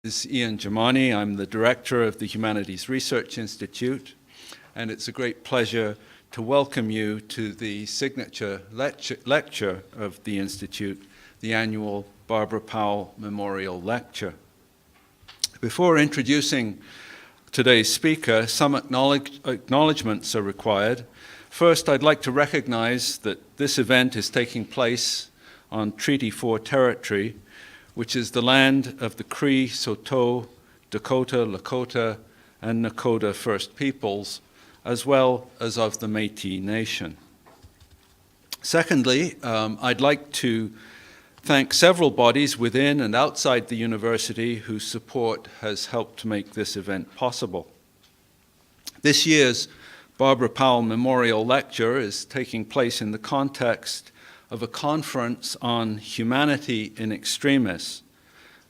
This is Ian Germani. I'm the director of the Humanities Research Institute, and it's a great pleasure to welcome you to the signature lecture of the Institute, the annual Barbara Powell Memorial Lecture. Before introducing today's speaker, some acknowledgments are required. First, I'd like to recognize that this event is taking place on Treaty 4 territory, which is the land of the Cree, Saulteaux, Dakota, Lakota, and Nakota First Peoples, as well as of the Métis Nation. Secondly, I'd like to thank several bodies within and outside the university whose support has helped to make this event possible. This year's Barbara Powell Memorial Lecture is taking place in the context of a conference on humanity in extremis,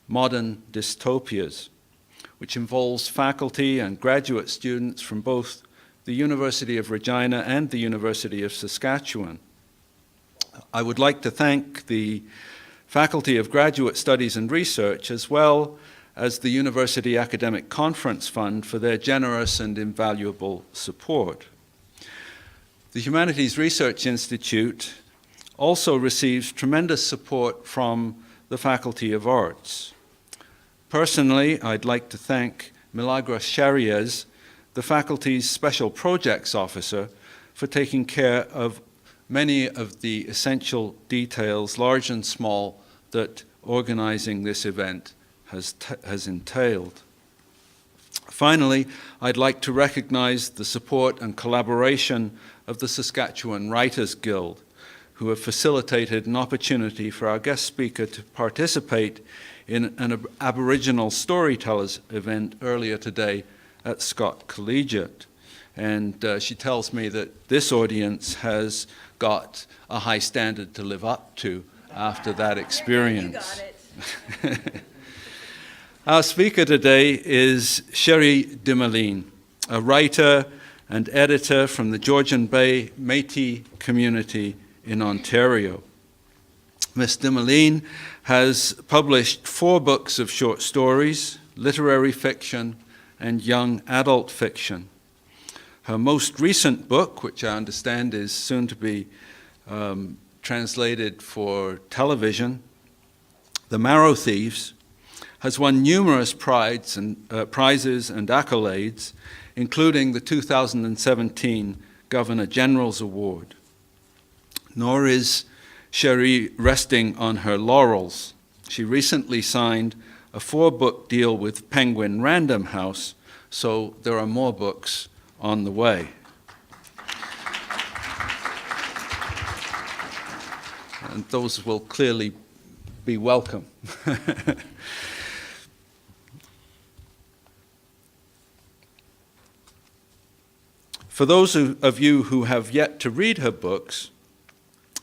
modern dystopias, which involves faculty and graduate students from both the University of Regina and the University of Saskatchewan. I would like to thank the Faculty of Graduate Studies and Research, as well as the University Academic Conference Fund, for their generous and invaluable support. The Humanities Research Institute also receives tremendous support from the Faculty of Arts. Personally, I'd like to thank Milagros Cherie, the faculty's Special Projects Officer, for taking care of many of the essential details, large and small, that organizing this event has entailed. Finally, I'd like to recognize the support and collaboration of the Saskatchewan Writers Guild, who have facilitated an opportunity for our guest speaker to participate in an Aboriginal storytellers event earlier today at Scott Collegiate. And she tells me that this audience has got a high standard to live up to after that experience. You got it. Our speaker today is Cherie Dimaline, a writer and editor from the Georgian Bay Métis community in Ontario. Ms. Dimaline has published 4 books of short stories, literary fiction, and young adult fiction. Her most recent book, which I understand is soon to be translated for television, The Marrow Thieves, has won numerous prizes and accolades, including the 2017 Governor General's Award. Nor is Cherie resting on her laurels. She recently signed a 4-book deal with Penguin Random House, so there are more books on the way. And those will clearly be welcome. For those of you who have yet to read her books,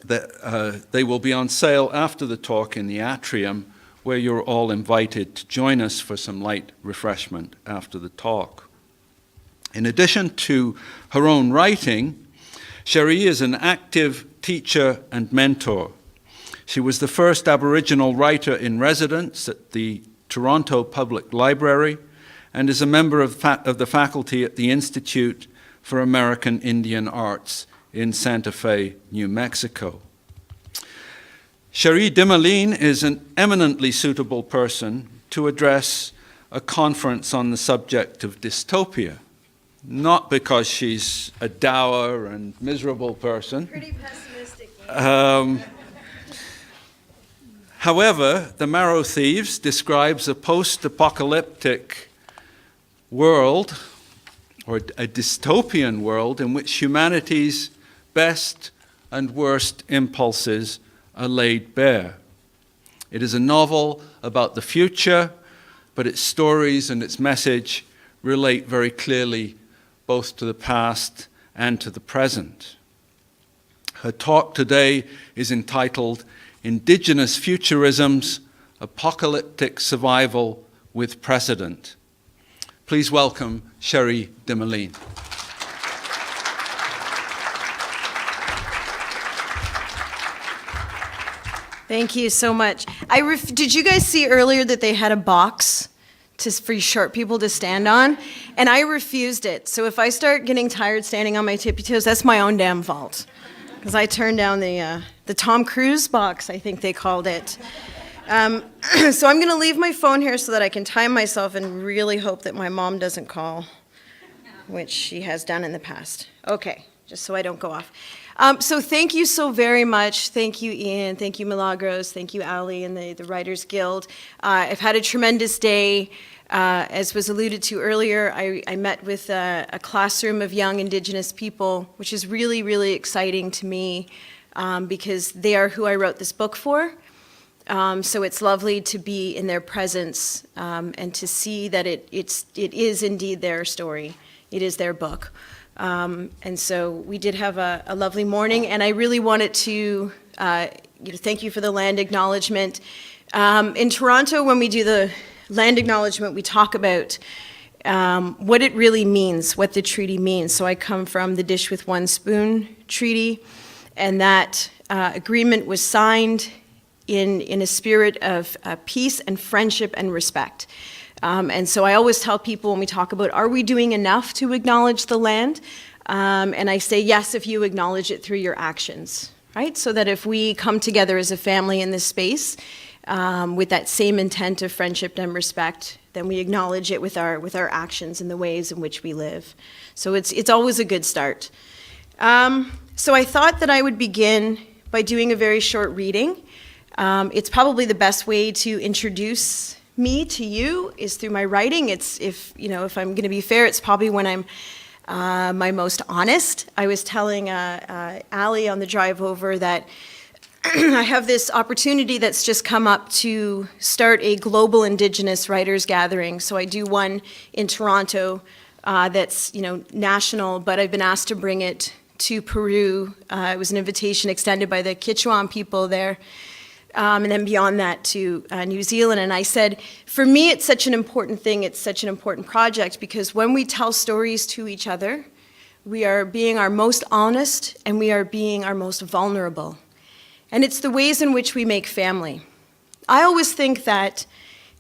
they will be on sale after the talk in the atrium, where you're all invited to join us for some light refreshment after the talk. In addition to her own writing, Cherie is an active teacher and mentor. She was the first Aboriginal writer in residence at the Toronto Public Library and is a member of the faculty at the Institute for American Indian Arts in Santa Fe, New Mexico. Cherie Dimaline is an eminently suitable person to address a conference on the subject of dystopia, not because she's a dour and miserable person. Pretty pessimistic. However, The Marrow Thieves describes a post-apocalyptic world, or a dystopian world, in which humanity's best and worst impulses are laid bare. It is a novel about the future, but its stories and its message relate very clearly both to the past and to the present. Her talk today is entitled Indigenous Futurisms, Apocalyptic Survival with Precident. Please welcome Cherie Dimaline. Thank you so much. Did you guys see earlier that they had a box for short people to stand on, and I refused it. So if I start getting tired standing on my tippy toes, that's my own damn fault. Because I turned down the Tom Cruise box, I think they called it. So I'm going to leave my phone here so that I can time myself and really hope that my mom doesn't call, which she has done in the past. Okay, just so I don't go off. So thank you so very much. Thank you, Ian. Thank you, Milagros. Thank you, Ali and the Writers Guild. I've had a tremendous day. As was alluded to earlier, I met with a classroom of young Indigenous people, which is really, really exciting to me because they are who I wrote this book for. So it's lovely to be in their presence and to see that it is indeed their story. It is their book. And so we did have a lovely morning, and I really wanted to thank you for the land acknowledgement. In Toronto, when we do the land acknowledgement, we talk about what it really means, what the treaty means. So I come from the Dish with One Spoon Treaty, and that agreement was signed in a spirit of peace and friendship and respect. And so I always tell people when we talk about, are we doing enough to acknowledge the land? And I say, yes, if you acknowledge it through your actions, right? So that if we come together as a family in this space with that same intent of friendship and respect, then we acknowledge it with our actions and the ways in which we live. So it's always a good start. So I thought that I would begin by doing a very short reading. It's probably the best way to introduce me to you is through my writing. If I'm going to be fair, it's probably when I'm my most honest. I was telling Ali on the drive over that I have this opportunity that's just come up to start a global Indigenous writers gathering. So I do one in Toronto that's national, but I've been asked to bring it to Peru. It was an invitation extended by the Quechuan people there. And then beyond that to New Zealand. And I said, for me, it's such an important thing, it's such an important project, because when we tell stories to each other, we are being our most honest and we are being our most vulnerable. And it's the ways in which we make family. I always think that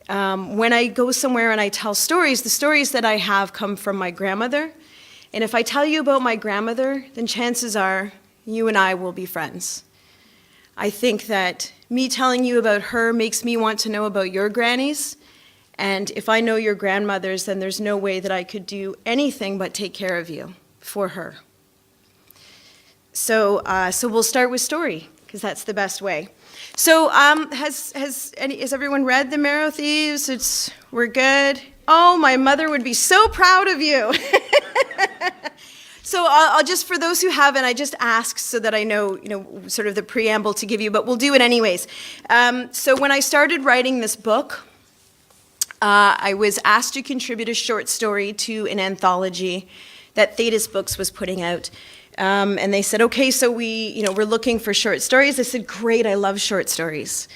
when I go somewhere and I tell stories, the stories that I have come from my grandmother. And if I tell you about my grandmother, then chances are you and I will be friends. I think that me telling you about her makes me want to know about your grannies. And if I know your grandmothers, then there's no way that I could do anything but take care of you for her. So we'll start with story, because that's the best way. So has everyone read The Marrow Thieves? We're good? Oh, my mother would be so proud of you. So I'll just, for those who haven't, I just ask so that I know, sort of the preamble to give you, but we'll do it anyways. So when I started writing this book, I was asked to contribute a short story to an anthology that Thetis Books was putting out. And they said, okay, so we're looking for short stories. I said, great, I love short stories.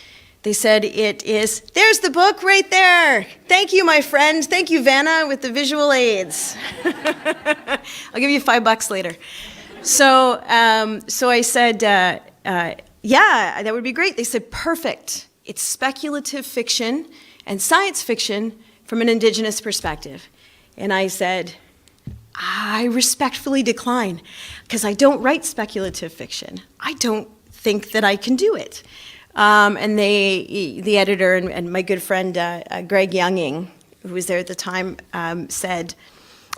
They said, there's the book right there. Thank you, my friend. Thank you, Vanna, with the visual aids. I'll give you $5 later. So I said, yeah, that would be great. They said, perfect. It's speculative fiction and science fiction from an Indigenous perspective. And I said, I respectfully decline, because I don't write speculative fiction. I don't think that I can do it. And the editor and my good friend Greg Younging, who was there at the time, said,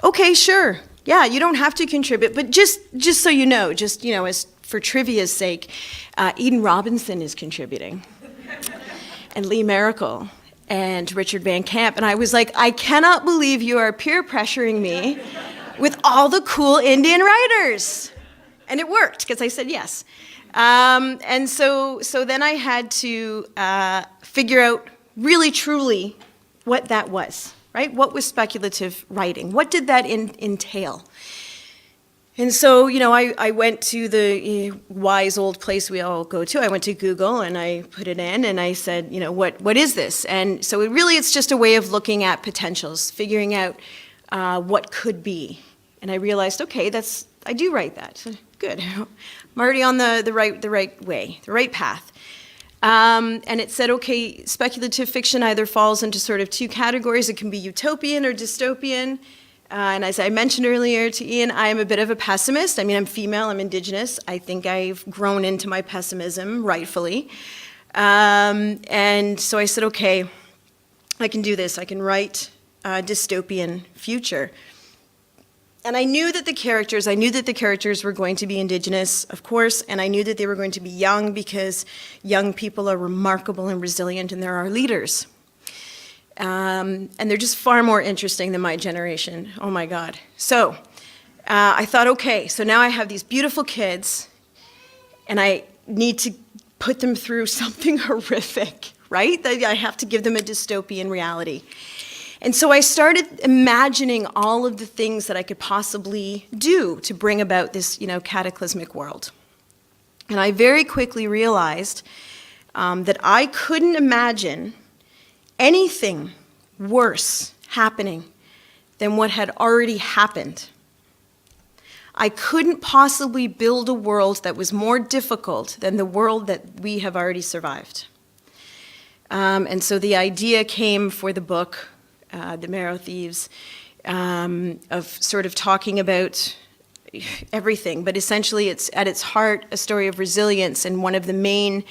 okay, sure, yeah, you don't have to contribute, but just so you know, as for trivia's sake, Eden Robinson is contributing, and Lee Miracle, and Richard Van Camp. And I was like, I cannot believe you are peer pressuring me with all the cool Indian writers. And it worked, because I said yes. And so then I had to figure out really truly what that was, right? What was speculative writing? What did that entail? And so, I went to the wise old place we all go to. I went to Google and I put it in and I said, what is this? And so it's just a way of looking at potentials, figuring out what could be. And I realized, okay, I do write that. Good. I'm already on the right way, the right path. And it said, okay, speculative fiction either falls into sort of two categories. It can be utopian or dystopian. And as I mentioned earlier to Ian, I am a bit of a pessimist. I mean, I'm female, I'm Indigenous. I think I've grown into my pessimism, rightfully. And so I said, okay, I can do this. I can write a dystopian future. And I knew that the characters were going to be Indigenous, of course, and I knew that they were going to be young because young people are remarkable and resilient, and they're our leaders. And they're just far more interesting than my generation. Oh my God. So I thought, okay, so now I have these beautiful kids, and I need to put them through something horrific, right? I have to give them a dystopian reality. And so I started imagining all of the things that I could possibly do to bring about this, cataclysmic world. And I very quickly realized that I couldn't imagine anything worse happening than what had already happened. I couldn't possibly build a world that was more difficult than the world that we have already survived. And so the idea came for the book, The Marrow Thieves, of sort of talking about everything, but essentially it's at its heart a story of resilience, and one of the main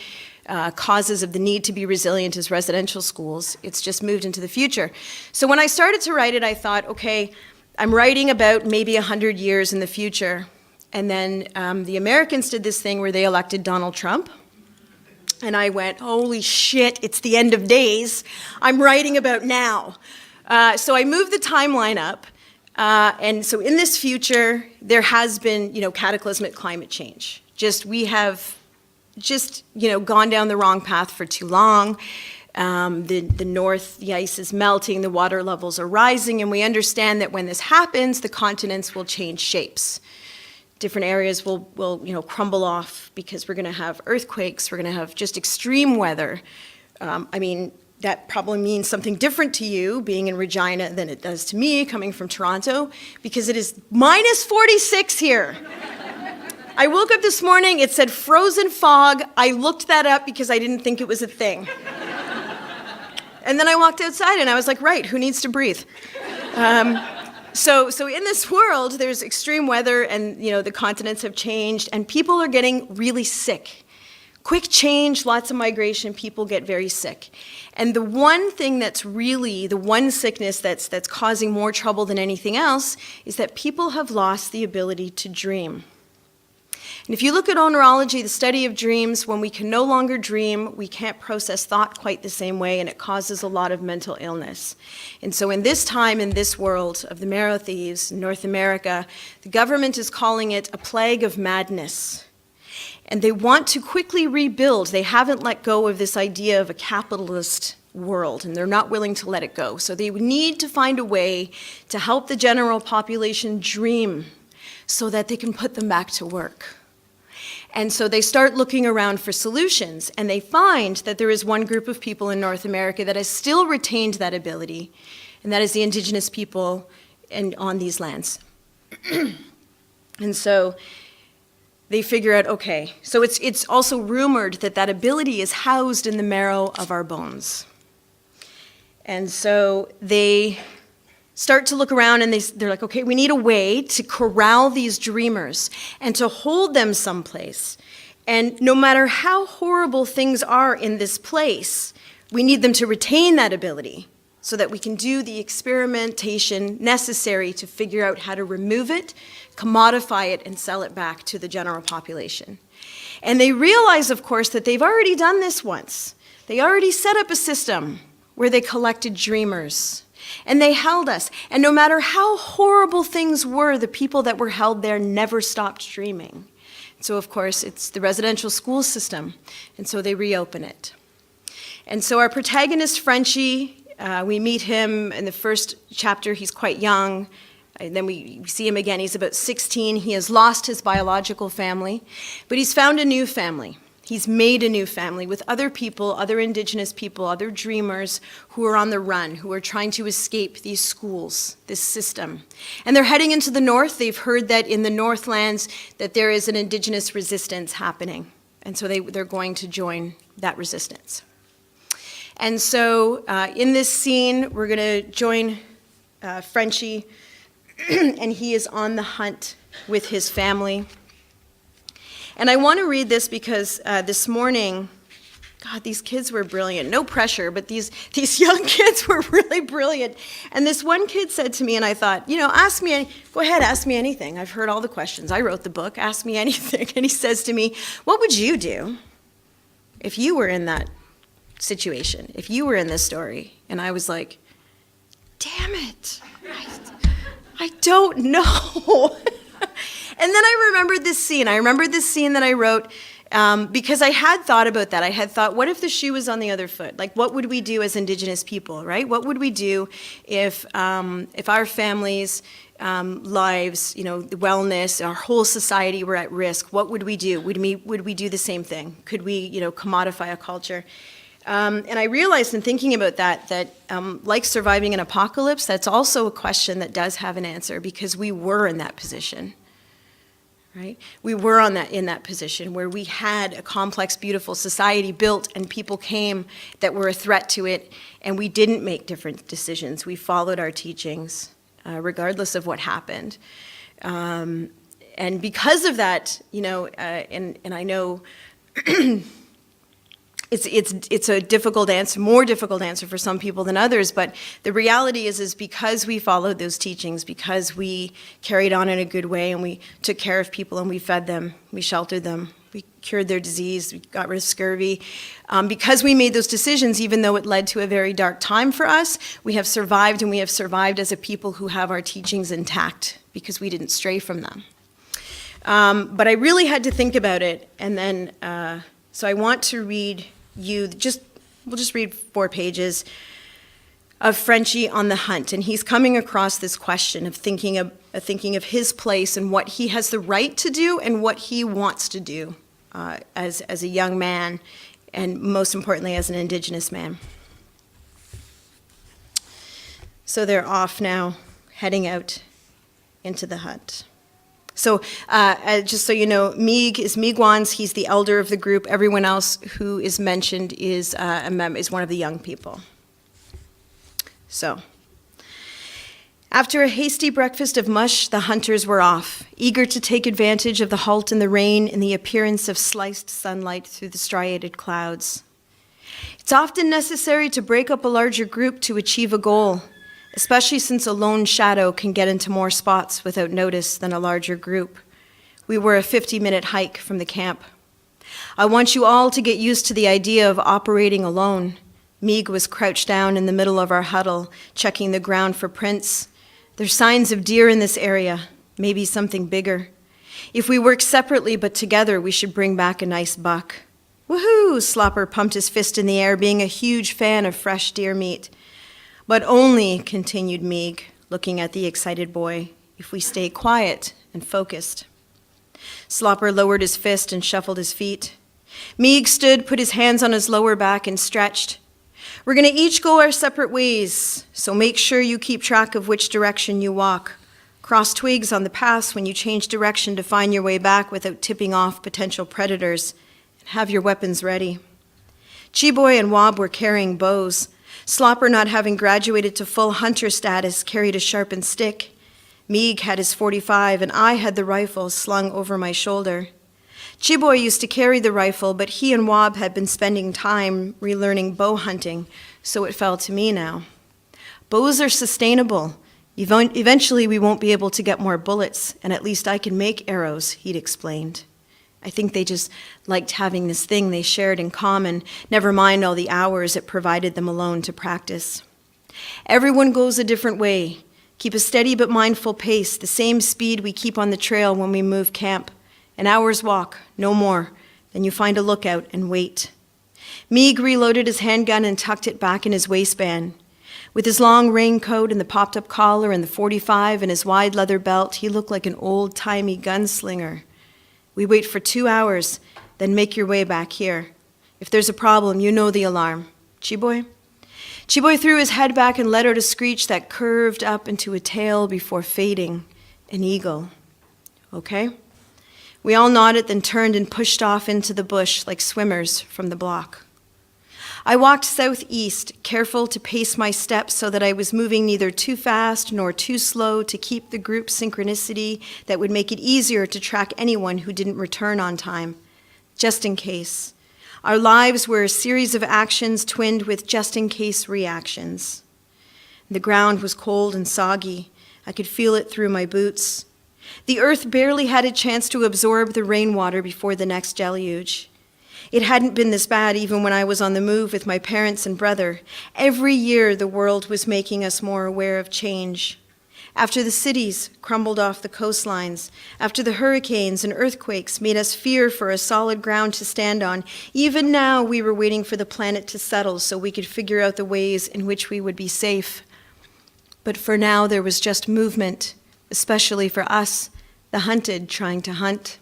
causes of the need to be resilient is residential schools. It's just moved into the future. So when I started to write it, I thought, okay, I'm writing about maybe 100 years in the future, and then the Americans did this thing where they elected Donald Trump. And I went, holy shit, it's the end of days. I'm writing about now. So I moved the timeline up. And so in this future, there has been, cataclysmic climate change. We have gone down the wrong path for too long. The north, the ice is melting, the water levels are rising, and we understand that when this happens, the continents will change shapes. Different areas will crumble off because we're going to have earthquakes, we're going to have just extreme weather. That probably means something different to you being in Regina than it does to me coming from Toronto, because it is minus 46 here. I woke up this morning, it said frozen fog. I looked that up because I didn't think it was a thing. And then I walked outside and I was like, right, who needs to breathe? So in this world, there's extreme weather, and the continents have changed, and people are getting really sick. Quick change, lots of migration, people get very sick. And the one thing that's really, the one sickness that's causing more trouble than anything else is that people have lost the ability to dream. And if you look at onerology, the study of dreams, when we can no longer dream, we can't process thought quite the same way, and it causes a lot of mental illness. And so in this time, in this world of the Marrow Thieves in North America, the government is calling it a plague of madness. And they want to quickly rebuild. They haven't let go of this idea of a capitalist world, and they're not willing to let it go. So they need to find a way to help the general population dream so that they can put them back to work. And so they start looking around for solutions, and they find that there is one group of people in North America that has still retained that ability, and that is the Indigenous people on these lands. And so they figure out, okay, so it's also rumored that that ability is housed in the marrow of our bones. And so they start to look around, and they're like, okay, we need a way to corral these dreamers and to hold them someplace. And no matter how horrible things are in this place, we need them to retain that ability so that we can do the experimentation necessary to figure out how to remove it, commodify it, and sell it back to the general population. And they realize, of course, that they've already done this once. They already set up a system where they collected dreamers. And they held us. And no matter how horrible things were, the people that were held there never stopped dreaming. So, of course, it's the residential school system. And so they reopen it. And so our protagonist, Frenchie, we meet him in the first chapter. He's quite young. And then we see him again. He's about 16. He has lost his biological family, but he's found a new family. He's made a new family with other people, other Indigenous people, other dreamers who are on the run, who are trying to escape these schools, this system. And they're heading into the north. They've heard that in the Northlands that there is an Indigenous resistance happening. And so they're going to join that resistance. And so in this scene, we're going to join Frenchie, and he is on the hunt with his family. And I want to read this because this morning, God, these kids were brilliant. No pressure, but these young kids were really brilliant. And this one kid said to me, and I thought, go ahead, ask me anything. I've heard all the questions. I wrote the book, ask me anything. And he says to me, what would you do if you were in that situation, if you were in this story? And I was like, damn it, I don't know. And then I remembered this scene. I remembered this scene that I wrote because I had thought about that. I had thought, what if the shoe was on the other foot? Like, what would we do as Indigenous people, right? What would we do if our families' lives, the wellness, our whole society were at risk? What would we do? Would we do the same thing? Could we, commodify a culture? And I realized in thinking about that like surviving an apocalypse, that's also a question that does have an answer because we were in that position. Right? We were in that position where we had a complex, beautiful society built and people came that were a threat to it, and we didn't make different decisions. We followed our teachings, regardless of what happened. And because of that, and I know it's a difficult answer, more difficult answer for some people than others, but the reality is because we followed those teachings, because we carried on in a good way and we took care of people and we fed them, we sheltered them, we cured their disease, we got rid of scurvy. Because we made those decisions, even though it led to a very dark time for us, we have survived, and we have survived as a people who have our teachings intact because we didn't stray from them. But I really had to think about it, and then, so I want to read we'll just read 4 pages of Frenchie on the hunt, and he's coming across this question of thinking of his place and what he has the right to do and what he wants to do as a young man, and most importantly as an Indigenous man. So they're off now, heading out into the hunt. So just so you know, Meeg is Miigwans. He's the elder of the group. Everyone else who is mentioned is one of the young people. So after a hasty breakfast of mush, the hunters were off, eager to take advantage of the halt in the rain and the appearance of sliced sunlight through the striated clouds. It's often necessary to break up a larger group to achieve a goal, especially since a lone shadow can get into more spots without notice than a larger group. We were a 50-minute hike from the camp. I want you all to get used to the idea of operating alone. Meeg was crouched down in the middle of our huddle, checking the ground for prints. There's signs of deer in this area, maybe something bigger. If we work separately but together, we should bring back a nice buck. Woohoo! Slopper pumped his fist in the air, being a huge fan of fresh deer meat. But only, continued Meeg, looking at the excited boy, if we stay quiet and focused. Slopper lowered his fist and shuffled his feet. Meeg stood, put his hands on his lower back and stretched. We're going to each go our separate ways, so make sure you keep track of which direction you walk. Cross twigs on the paths when you change direction to find your way back without tipping off potential predators. And have your weapons ready. Chiboy and Wob were carrying bows. Slopper, not having graduated to full hunter status, carried a sharpened stick. Meeg had his .45, and I had the rifle slung over my shoulder. Chiboy used to carry the rifle, but he and Wob had been spending time relearning bow hunting, so it fell to me now. Bows are sustainable. Eventually we won't be able to get more bullets, and at least I can make arrows, he'd explained. I think they just liked having this thing they shared in common, never mind all the hours it provided them alone to practice. Everyone goes a different way. Keep a steady but mindful pace, the same speed we keep on the trail when we move camp. An hour's walk, no more. Then you find a lookout and wait. Meeg reloaded his handgun and tucked it back in his waistband. With his long raincoat and the popped-up collar and the .45 and his wide leather belt, he looked like an old-timey gunslinger. We wait for 2 hours, then make your way back here. If there's a problem, you know the alarm. Chiboy? Chiboy threw his head back and let out a screech that curved up into a tail before fading. An eagle. Okay? We all nodded, then turned and pushed off into the bush like swimmers from the block. I walked southeast, careful to pace my steps so that I was moving neither too fast nor too slow to keep the group synchronicity that would make it easier to track anyone who didn't return on time, just in case. Our lives were a series of actions twinned with just-in-case reactions. The ground was cold and soggy. I could feel it through my boots. The earth barely had a chance to absorb the rainwater before the next deluge. It hadn't been this bad even when I was on the move with my parents and brother. Every year, the world was making us more aware of change. After the cities crumbled off the coastlines, after the hurricanes and earthquakes made us fear for a solid ground to stand on, even now we were waiting for the planet to settle so we could figure out the ways in which we would be safe. But for now, there was just movement, especially for us, the hunted trying to hunt.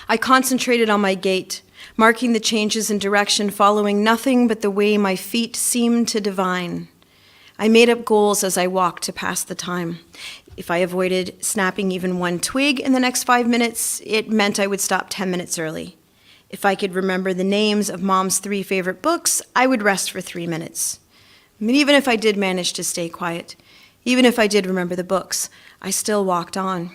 I concentrated on my gait, marking the changes in direction, following nothing but the way my feet seemed to divine. I made up goals as I walked to pass the time. If I avoided snapping even one twig in the next 5 minutes, it meant I would stop 10 minutes early. If I could remember the names of Mom's 3 favorite books, I would rest for 3 minutes. I mean, even if I did manage to stay quiet, even if I did remember the books, I still walked on.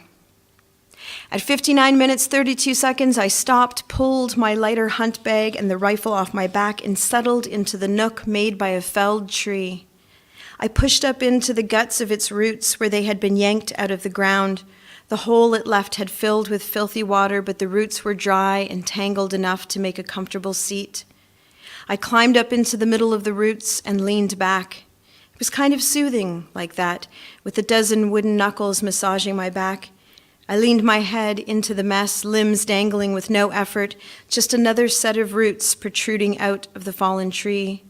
At 59 minutes, 32 seconds, I stopped, pulled my lighter hunt bag and the rifle off my back, and settled into the nook made by a felled tree. I pushed up into the guts of its roots where they had been yanked out of the ground. The hole it left had filled with filthy water, but the roots were dry and tangled enough to make a comfortable seat. I climbed up into the middle of the roots and leaned back. It was kind of soothing like that, with a dozen wooden knuckles massaging my back. I leaned my head into the mess, limbs dangling with no effort, just another set of roots protruding out of the fallen tree.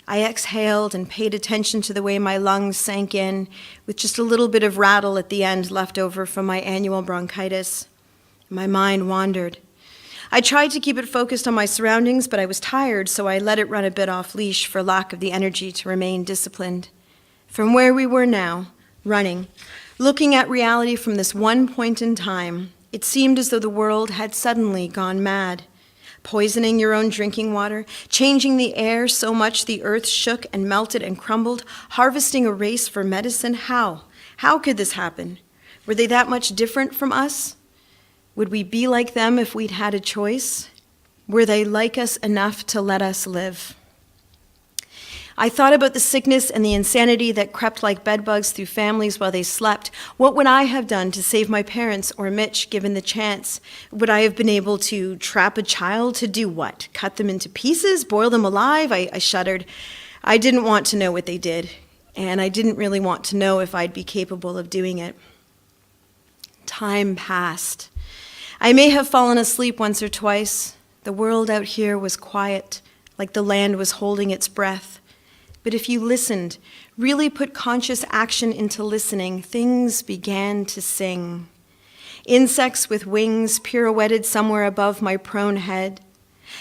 I exhaled and paid attention to the way my lungs sank in, with just a little bit of rattle at the end left over from my annual bronchitis. My mind wandered. I tried to keep it focused on my surroundings, but I was tired, so I let it run a bit off leash for lack of the energy to remain disciplined. From where we were now, running, looking at reality from this one point in time, it seemed as though the world had suddenly gone mad. Poisoning your own drinking water, changing the air so much the earth shook and melted and crumbled, harvesting a race for medicine. How? How could this happen? Were they that much different from us? Would we be like them if we'd had a choice? Were they like us enough to let us live? I thought about the sickness and the insanity that crept like bedbugs through families while they slept. What would I have done to save my parents or Mitch, given the chance? Would I have been able to trap a child to do what? Cut them into pieces? Boil them alive? I shuddered. I didn't want to know what they did, and I didn't really want to know if I'd be capable of doing it. Time passed. I may have fallen asleep once or twice. The world out here was quiet, like the land was holding its breath. But if you listened, really put conscious action into listening, things began to sing. Insects with wings pirouetted somewhere above my prone head.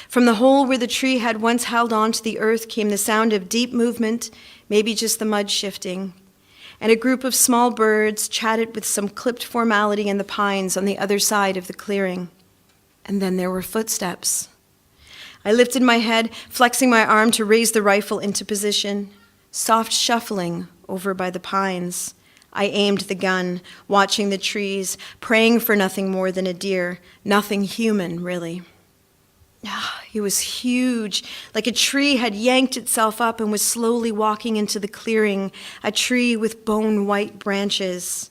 From the hole where the tree had once held on to the earth came the sound of deep movement, maybe just the mud shifting. And a group of small birds chatted with some clipped formality in the pines on the other side of the clearing. And then there were footsteps. I lifted my head, flexing my arm to raise the rifle into position. Soft shuffling over by the pines. I aimed the gun, watching the trees, praying for nothing more than a deer, nothing human, really. It was huge, like a tree had yanked itself up and was slowly walking into the clearing, a tree with bone-white branches.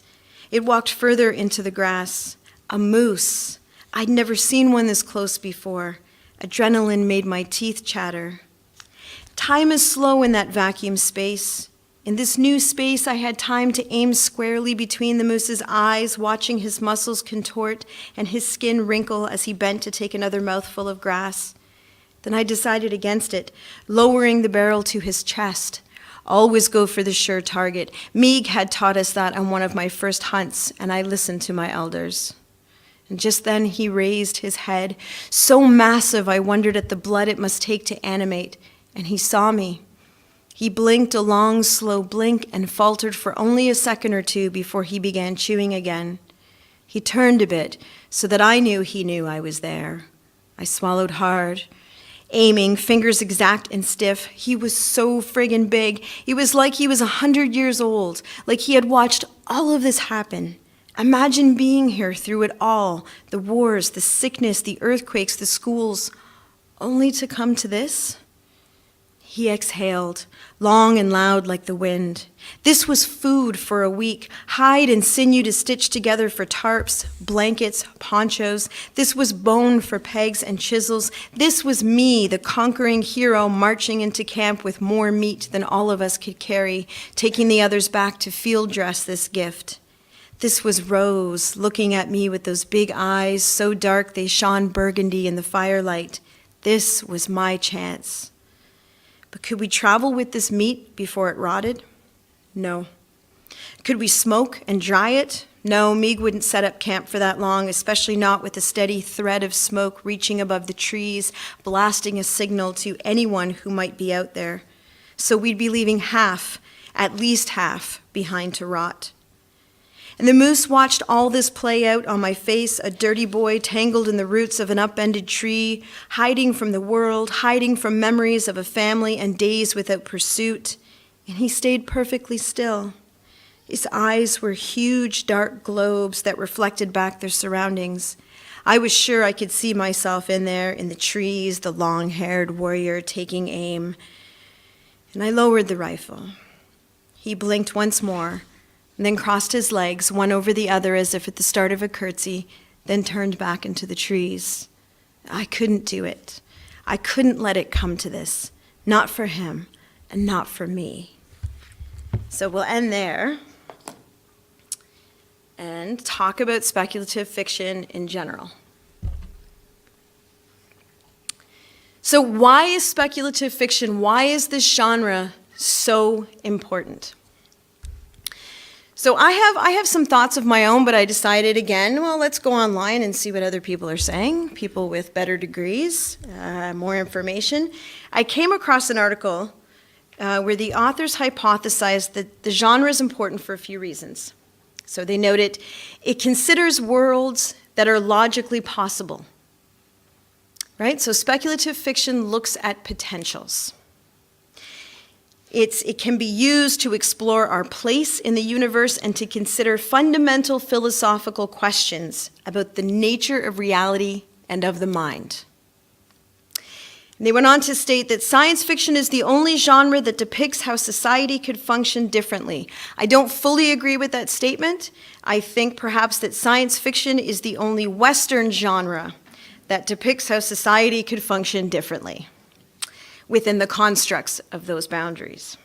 It walked further into the grass. A moose. I'd never seen one this close before. Adrenaline made my teeth chatter. Time is slow in that vacuum space. In this new space, I had time to aim squarely between the moose's eyes, watching his muscles contort and his skin wrinkle as he bent to take another mouthful of grass. Then I decided against it, lowering the barrel to his chest. Always go for the sure target. Meeg had taught us that on one of my first hunts, and I listened to my elders. And just then he raised his head, so massive I wondered at the blood it must take to animate, and he saw me. He blinked a long, slow blink and faltered for only a second or two before he began chewing again. He turned a bit so that I knew he knew I was there. I swallowed hard, aiming, fingers exact and stiff. He was so friggin' big. It was like he was 100 years old, like he had watched all of this happen. Imagine being here through it all, the wars, the sickness, the earthquakes, the schools, only to come to this. He exhaled, long and loud like the wind. This was food for a week, hide and sinew to stitch together for tarps, blankets, ponchos. This was bone for pegs and chisels. This was me, the conquering hero, marching into camp with more meat than all of us could carry, taking the others back to field dress this gift. This was Rose, looking at me with those big eyes, so dark they shone burgundy in the firelight. This was my chance. But could we travel with this meat before it rotted? No. Could we smoke and dry it? No, Meeg wouldn't set up camp for that long, especially not with a steady thread of smoke reaching above the trees, blasting a signal to anyone who might be out there. So we'd be leaving half, at least half, behind to rot. And the moose watched all this play out on my face, a dirty boy tangled in the roots of an upended tree, hiding from the world, hiding from memories of a family and days without pursuit. And he stayed perfectly still. His eyes were huge, dark globes that reflected back their surroundings. I was sure I could see myself in there, in the trees, the long-haired warrior taking aim. And I lowered the rifle. He blinked once more, and then crossed his legs, one over the other as if at the start of a curtsy, then turned back into the trees. I couldn't do it. I couldn't let it come to this. Not for him, and not for me. So we'll end there and talk about speculative fiction in general. So why is speculative fiction, why is this genre so important? So I have some thoughts of my own, but I decided again, well, let's go online and see what other people are saying, people with better degrees, more information. I came across an article where the authors hypothesized that the genre is important for a few reasons. So they noted, it considers worlds that are logically possible, right? So speculative fiction looks at potentials. It can be used to explore our place in the universe and to consider fundamental philosophical questions about the nature of reality and of the mind. And they went on to state that science fiction is the only genre that depicts how society could function differently. I don't fully agree with that statement. I think perhaps that science fiction is the only Western genre that depicts how society could function differently within the constructs of those boundaries.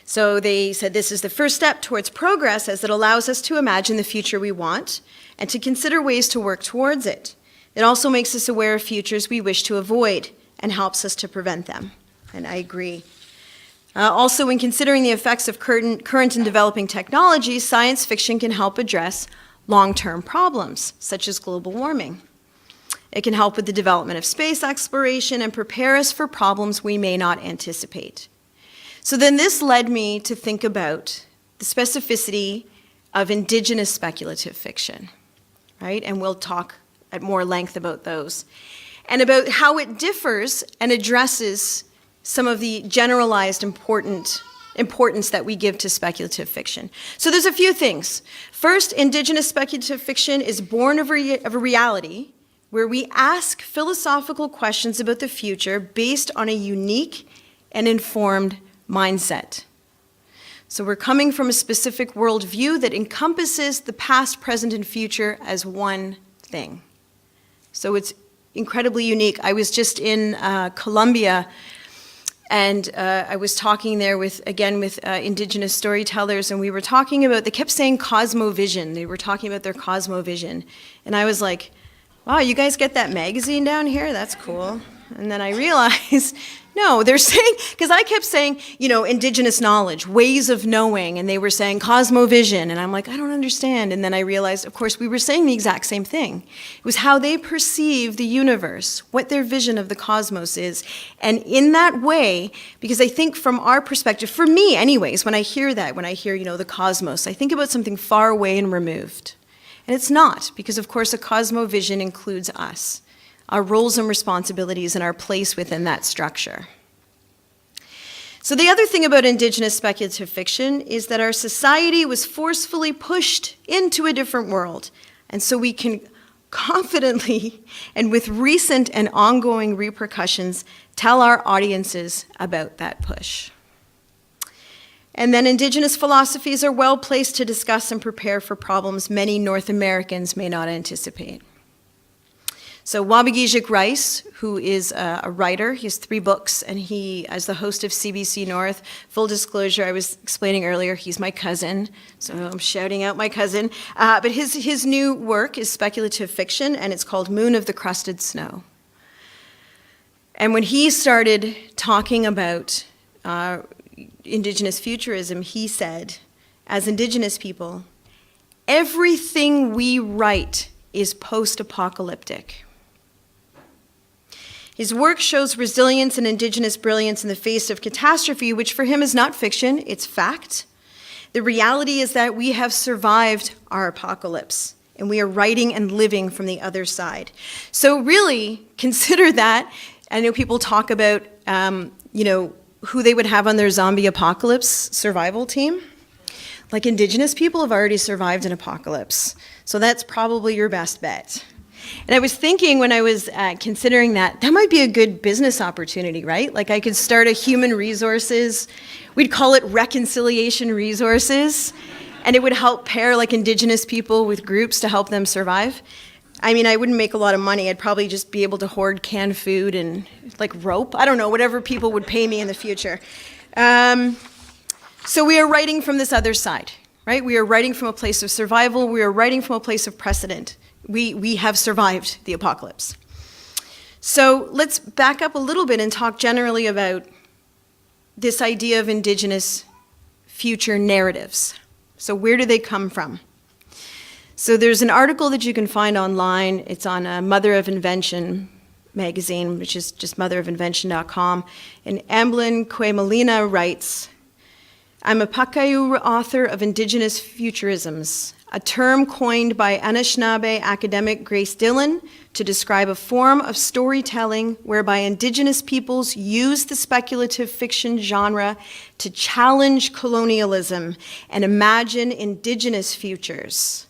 So they said this is the first step towards progress as it allows us to imagine the future we want and to consider ways to work towards it. It also makes us aware of futures we wish to avoid and helps us to prevent them. And I agree. Also, when considering the effects of current and developing technologies, science fiction can help address long-term problems, such as global warming. It can help with the development of space exploration and prepare us for problems we may not anticipate. So then this led me to think about the specificity of Indigenous speculative fiction, right? And we'll talk at more length about those. And about how it differs and addresses some of the generalized importance that we give to speculative fiction. So there's a few things. First, Indigenous speculative fiction is born of a reality where we ask philosophical questions about the future based on a unique and informed mindset. So we're coming from a specific worldview that encompasses the past, present, and future as one thing. So it's incredibly unique. I was just in Colombia, and I was talking there with Indigenous storytellers, and we were talking about, they kept saying cosmovision. They were talking about their cosmovision. And I was like, wow, you guys get that magazine down here? That's cool. And then I realized, no, they're saying, because I kept saying, Indigenous knowledge, ways of knowing, and they were saying cosmovision, and I'm like, I don't understand. And then I realized, of course, we were saying the exact same thing. It was how they perceive the universe, what their vision of the cosmos is. And in that way, because I think from our perspective, for me anyways, when I hear that, when I hear, the cosmos, I think about something far away and removed. And it's not, because of course a cosmovision includes us, our roles and responsibilities and our place within that structure. So the other thing about Indigenous speculative fiction is that our society was forcefully pushed into a different world. And so we can confidently and with recent and ongoing repercussions tell our audiences about that push. And then Indigenous philosophies are well placed to discuss and prepare for problems many North Americans may not anticipate. So Wabagijik Rice, who is a writer, he has 3 books, and he, as the host of CBC North, full disclosure, I was explaining earlier, he's my cousin, so I'm shouting out my cousin. But his new work is speculative fiction, and it's called Moon of the Crusted Snow. And when he started talking about Indigenous futurism, he said, as Indigenous people, everything we write is post-apocalyptic. His work shows resilience and Indigenous brilliance in the face of catastrophe, which for him is not fiction, it's fact. The reality is that we have survived our apocalypse, and we are writing and living from the other side. So really, consider that. I know people talk about, who they would have on their zombie apocalypse survival team. Like Indigenous people have already survived an apocalypse, so that's probably your best bet. And I was thinking when I was considering that might be a good business opportunity, right? Like I could start a human resources, we'd call it reconciliation resources, and it would help pair like Indigenous people with groups to help them survive. I mean, I wouldn't make a lot of money. I'd probably just be able to hoard canned food and like rope. I don't know, whatever people would pay me in the future. So we are writing from this other side, right? We are writing from a place of survival. We are writing from a place of precedent. We have survived the apocalypse. So let's back up a little bit and talk generally about this idea of Indigenous future narratives. So where do they come from? So there's an article that you can find online. It's on Mother of Invention magazine, which is just motherofinvention.com. And Amblin Quamelina writes, I'm a Pakayu author of Indigenous Futurisms, a term coined by Anishinaabe academic Grace Dillon to describe a form of storytelling whereby Indigenous peoples use the speculative fiction genre to challenge colonialism and imagine Indigenous futures.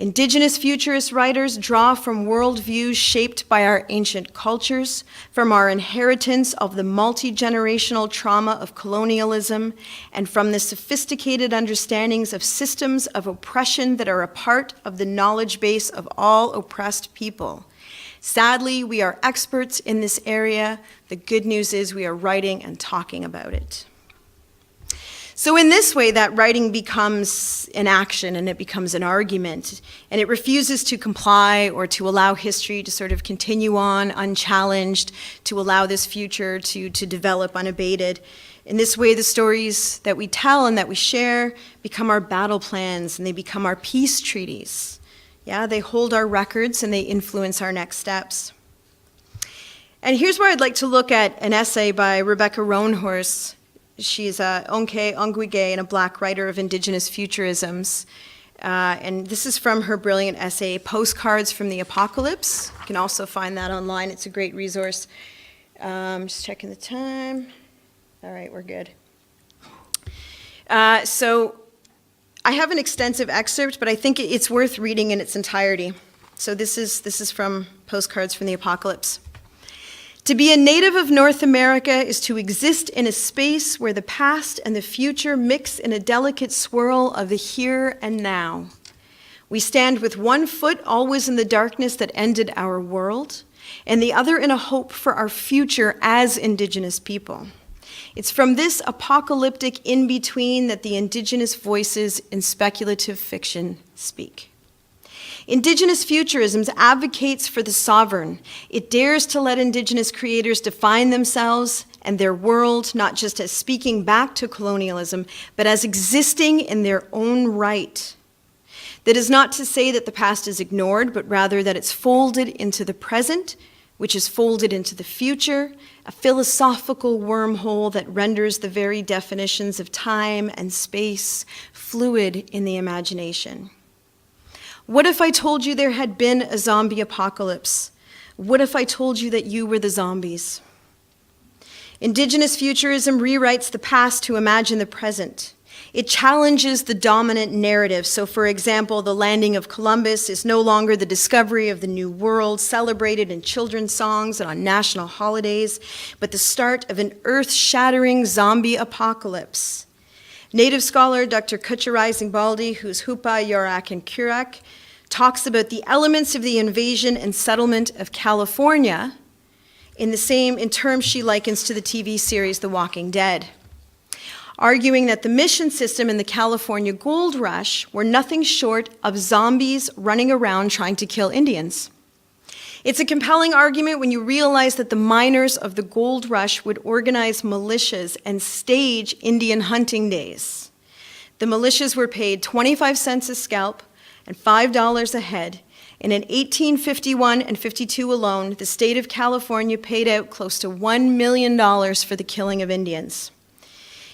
Indigenous futurist writers draw from worldviews shaped by our ancient cultures, from our inheritance of the multi-generational trauma of colonialism, and from the sophisticated understandings of systems of oppression that are a part of the knowledge base of all oppressed people. Sadly, we are experts in this area. The good news is we are writing and talking about it. So in this way, that writing becomes an action and it becomes an argument, and it refuses to comply or to allow history to sort of continue on unchallenged, to allow this future to develop unabated. In this way, the stories that we tell and that we share become our battle plans and they become our peace treaties. Yeah, they hold our records and they influence our next steps. And here's where I'd like to look at an essay by Rebecca Roanhorse. She's a Onke Ongwige and a Black writer of Indigenous Futurisms. And this is from her brilliant essay, Postcards from the Apocalypse. You can also find that online. It's a great resource. Just checking the time. All right, we're good. So I have an extensive excerpt, but I think it's worth reading in its entirety. So this is from Postcards from the Apocalypse. To be a native of North America is to exist in a space where the past and the future mix in a delicate swirl of the here and now. We stand with one foot always in the darkness that ended our world, and the other in a hope for our future as Indigenous people. It's from this apocalyptic in-between that the Indigenous voices in speculative fiction speak. Indigenous Futurisms advocates for the sovereign. It dares to let Indigenous creators define themselves and their world, not just as speaking back to colonialism, but as existing in their own right. That is not to say that the past is ignored, but rather that it's folded into the present, which is folded into the future, a philosophical wormhole that renders the very definitions of time and space fluid in the imagination. What if I told you there had been a zombie apocalypse? What if I told you that you were the zombies? Indigenous futurism rewrites the past to imagine the present. It challenges the dominant narrative. So, for example, the landing of Columbus is no longer the discovery of the New World celebrated in children's songs and on national holidays, but the start of an earth-shattering zombie apocalypse. Native scholar Dr. Cherie Baldi, who's Hupa, Yorak, and Kurak, talks about the elements of the invasion and settlement of California in terms she likens to the TV series The Walking Dead, arguing that the mission system in the California gold rush were nothing short of zombies running around trying to kill Indians. It's a compelling argument when you realize that the miners of the gold rush would organize militias and stage Indian hunting days. The militias were paid 25 cents a scalp and $5 a head. And in 1851 and 52 alone, the state of California paid out close to $1 million for the killing of Indians.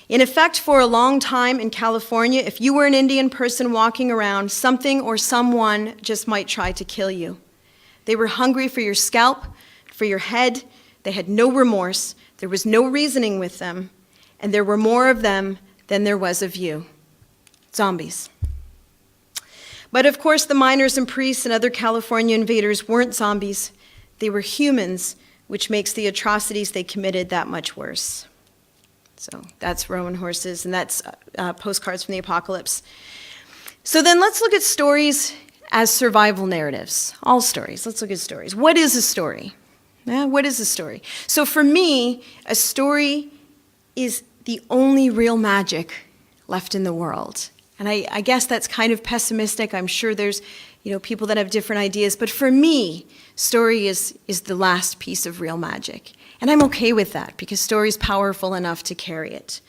In effect, for a long time in California, if you were an Indian person walking around, something or someone just might try to kill you. They were hungry for your scalp, for your head. They had no remorse. There was no reasoning with them. And there were more of them than there was of you. Zombies. But of course, the miners and priests and other California invaders weren't zombies. They were humans, which makes the atrocities they committed that much worse. So that's Roman horses, and that's postcards from the apocalypse. So then let's look at stories as survival narratives. All stories. Let's look at stories. What is a story? What is a story? So for me, a story is the only real magic left in the world. And I guess that's kind of pessimistic. I'm sure there's people that have different ideas. But for me, story is the last piece of real magic. And I'm okay with that because story is powerful enough to carry it.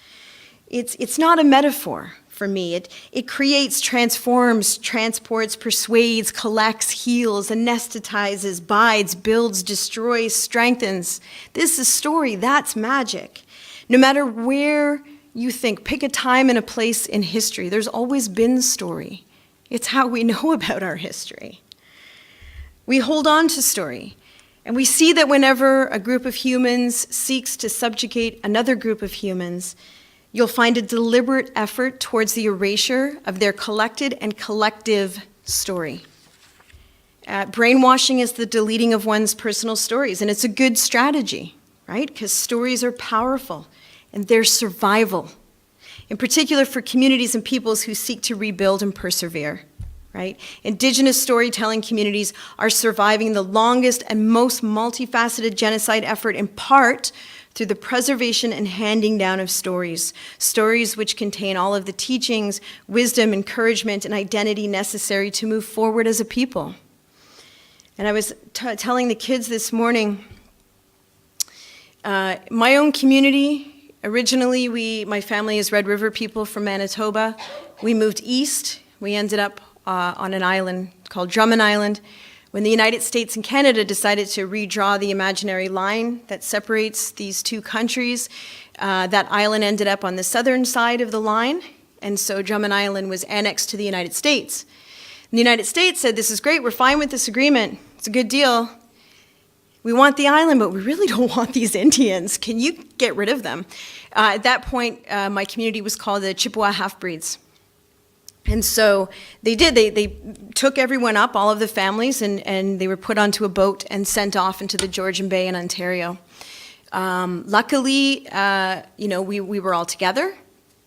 It's not a metaphor for me. It creates, transforms, transports, persuades, collects, heals, anesthetizes, bides, builds, destroys, strengthens. This is story. That's magic. No matter where you think, pick a time and a place in history. There's always been story. It's how we know about our history. We hold on to story. And we see that whenever a group of humans seeks to subjugate another group of humans, you'll find a deliberate effort towards the erasure of their collected and collective story. Brainwashing is the deleting of one's personal stories, and it's a good strategy, right? Because stories are powerful, and they're survival, in particular for communities and peoples who seek to rebuild and persevere. Right? Indigenous storytelling communities are surviving the longest and most multifaceted genocide effort in part through the preservation and handing down of stories, stories which contain all of the teachings, wisdom, encouragement, and identity necessary to move forward as a people. And I was telling the kids this morning, my own community, originally my family is Red River people from Manitoba. We moved east. We ended up on an island called Drummond Island. When the United States and Canada decided to redraw the imaginary line that separates these two countries, that island ended up on the southern side of the line, and so Drummond Island was annexed to the United States. And the United States said, this is great, we're fine with this agreement, it's a good deal. We want the island, but we really don't want these Indians. Can you get rid of them? At that point, my community was called the Chippewa Half-Breeds. And so they did. They took everyone up, all of the families, and they were put onto a boat and sent off into the Georgian Bay in Ontario. Luckily, we were all together,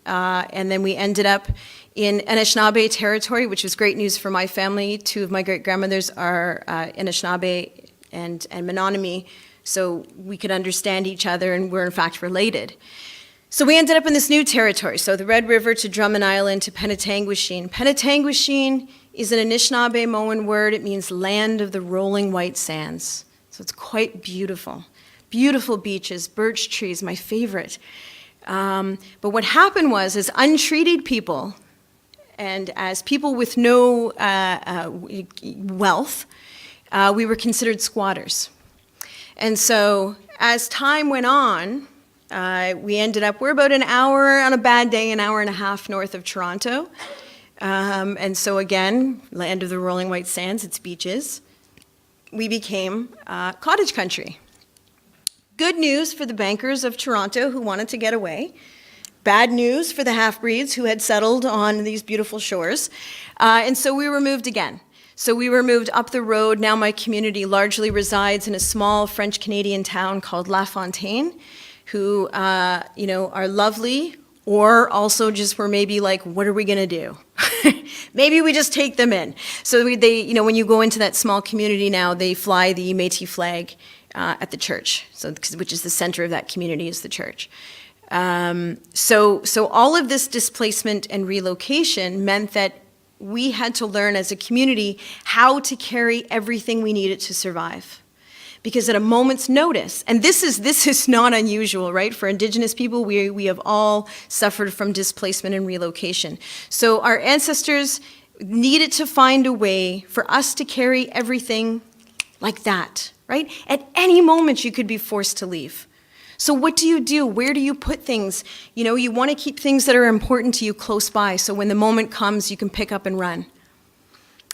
and then we ended up in Anishinaabe territory, which was great news for my family. Two of my great-grandmothers are Anishinaabe and Menominee, so we could understand each other, and we're in fact related. So we ended up in this new territory, so the Red River to Drummond Island to Penetanguishene. Penetanguishene is an Anishinaabe-Moan word. It means land of the rolling white sands. So it's quite beautiful. Beautiful beaches, birch trees, my favorite. But what happened was, as untreated people, and as people with no wealth, we were considered squatters. And so as time went on, we're about an hour, on a bad day, an hour and a half north of Toronto. And so again, land of the rolling white sands, its beaches, we became cottage country. Good news for the bankers of Toronto who wanted to get away. Bad news for the half-breeds who had settled on these beautiful shores. And so we were moved again. So we were moved up the road. Now my community largely resides in a small French-Canadian town called La Fontaine, who are lovely, or also just were maybe like, what are we gonna do? Maybe we just take them in. So when you go into that small community now, they fly the Métis flag at the church, which is the center of that community is the church. So all of this displacement and relocation meant that we had to learn as a community how to carry everything we needed to survive. Because at a moment's notice, and this is not unusual, right? For Indigenous people, we have all suffered from displacement and relocation. So our ancestors needed to find a way for us to carry everything like that, right? At any moment, you could be forced to leave. So what do you do? Where do you put things? You want to keep things that are important to you close by, so when the moment comes, you can pick up and run.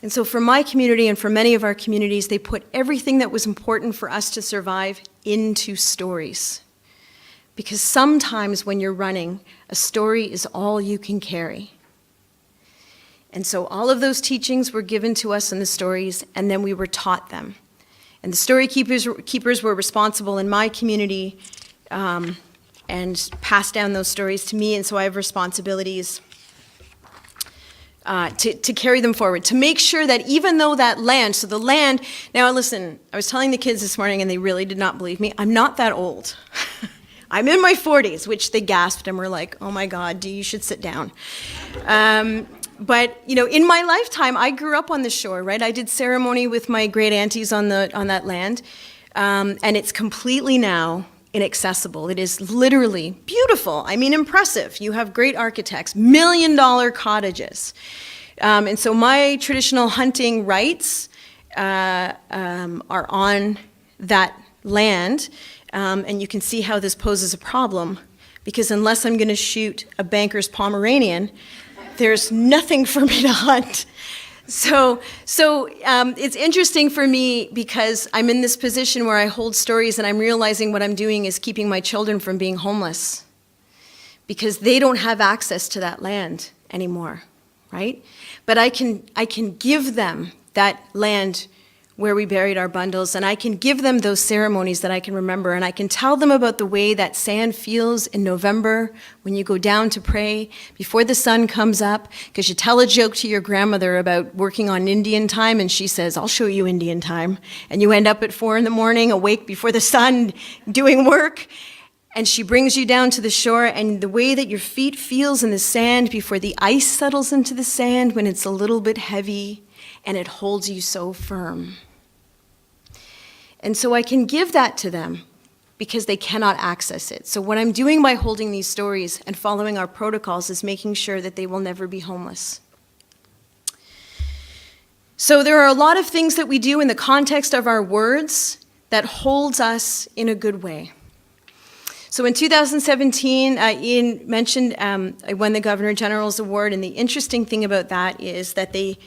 And so for my community and for many of our communities, they put everything that was important for us to survive into stories. Because sometimes when you're running, a story is all you can carry. And so all of those teachings were given to us in the stories, and then we were taught them. And the story keepers were responsible in my community and passed down those stories to me, and so I have responsibilities to carry them forward, to make sure that even though that land, so the land, now listen, I was telling the kids this morning and they really did not believe me, I'm not that old. I'm in my 40s, which they gasped and were like, oh my God, you should sit down. But in my lifetime, I grew up on the shore, right? I did ceremony with my great aunties on that land, and it's completely now inaccessible. It is literally beautiful. I mean, impressive. You have great architects, $1 million cottages. And so my traditional hunting rights are on that land. And you can see how this poses a problem, because unless I'm going to shoot a banker's Pomeranian, there's nothing for me to hunt. So it's interesting for me because I'm in this position where I hold stories and I'm realizing what I'm doing is keeping my children from being homeless because they don't have access to that land anymore, right? But I can give them that land where we buried our bundles, and I can give them those ceremonies that I can remember, and I can tell them about the way that sand feels in November when you go down to pray before the sun comes up, because you tell a joke to your grandmother about working on Indian time, and she says, I'll show you Indian time, and you end up at 4 a.m, awake before the sun, doing work, and she brings you down to the shore, and the way that your feet feels in the sand before the ice settles into the sand when it's a little bit heavy, and it holds you so firm. And so I can give that to them because they cannot access it. So what I'm doing by holding these stories and following our protocols is making sure that they will never be homeless. So there are a lot of things that we do in the context of our words that holds us in a good way. So in 2017, Ian mentioned I won the Governor General's Award, and the interesting thing about that is that they...